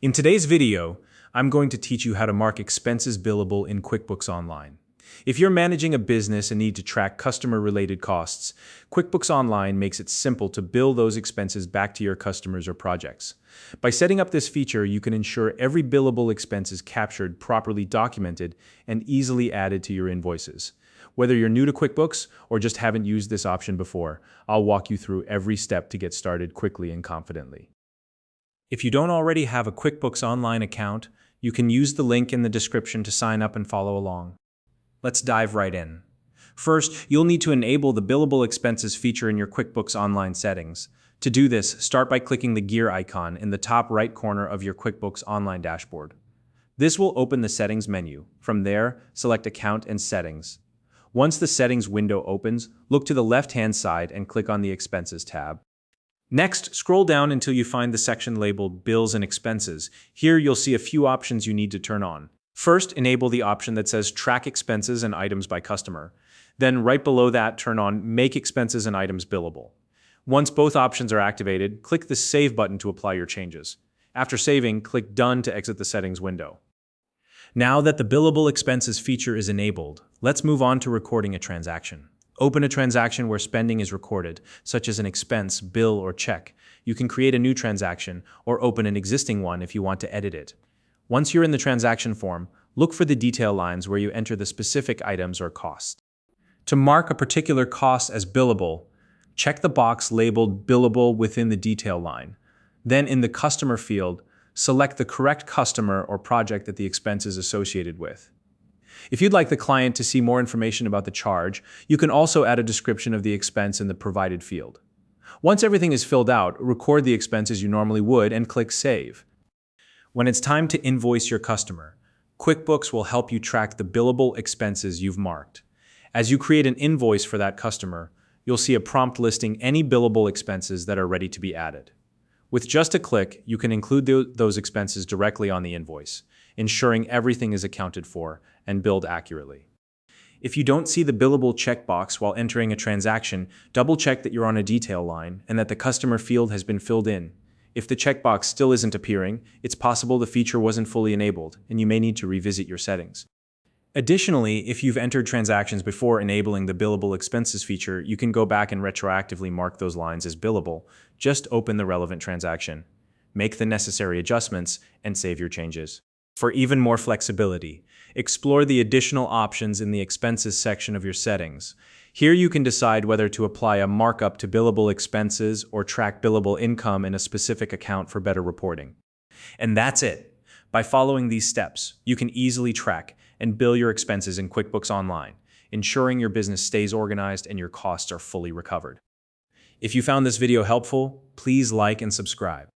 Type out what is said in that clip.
In today's video, I'm going to teach you how to mark expenses billable in QuickBooks Online. If you're managing a business and need to track customer-related costs, QuickBooks Online makes it simple to bill those expenses back to your customers or projects. By setting up this feature, you can ensure every billable expense is captured, properly documented, and easily added to your invoices. Whether you're new to QuickBooks or just haven't used this option before, I'll walk you through every step to get started quickly and confidently. If you don't already have a QuickBooks Online account, you can use the link in the description to sign up and follow along. Let's dive right in. First, you'll need to enable the Billable Expenses feature in your QuickBooks Online settings. To do this, start by clicking the gear icon in the top right corner of your QuickBooks Online dashboard. This will open the Settings menu. From there, select Account and Settings. Once the Settings window opens, look to the left-hand side and click on the Expenses tab. Next, scroll down until you find the section labeled Bills and Expenses. Here, you'll see a few options you need to turn on. First, enable the option that says Track Expenses and Items by Customer. Then, right below that, turn on Make Expenses and Items Billable. Once both options are activated, click the Save button to apply your changes. After saving, click Done to exit the settings window. Now that the Billable Expenses feature is enabled, let's move on to recording a transaction. Open a transaction where spending is recorded, such as an expense, bill, or check. You can create a new transaction or open an existing one if you want to edit it. Once you're in the transaction form, look for the detail lines where you enter the specific items or costs. To mark a particular cost as billable, check the box labeled Billable within the detail line. Then in the Customer field, select the correct customer or project that the expense is associated with. If you'd like the client to see more information about the charge, you can also add a description of the expense in the provided field. Once everything is filled out, record the expense as you normally would and click Save. When it's time to invoice your customer, QuickBooks will help you track the billable expenses you've marked. As you create an invoice for that customer, you'll see a prompt listing any billable expenses that are ready to be added. With just a click, you can include those expenses directly on the invoice, ensuring everything is accounted for and billed accurately. If you don't see the billable checkbox while entering a transaction, double-check that you're on a detail line and that the customer field has been filled in. If the checkbox still isn't appearing, it's possible the feature wasn't fully enabled, and you may need to revisit your settings. Additionally, if you've entered transactions before enabling the Billable Expenses feature, you can go back and retroactively mark those lines as billable. Just open the relevant transaction, make the necessary adjustments, and save your changes. For even more flexibility, explore the additional options in the Expenses section of your settings. Here you can decide whether to apply a markup to billable expenses or track billable income in a specific account for better reporting. And that's it. By following these steps, you can easily track and bill your expenses in QuickBooks Online, ensuring your business stays organized and your costs are fully recovered. If you found this video helpful, please like and subscribe.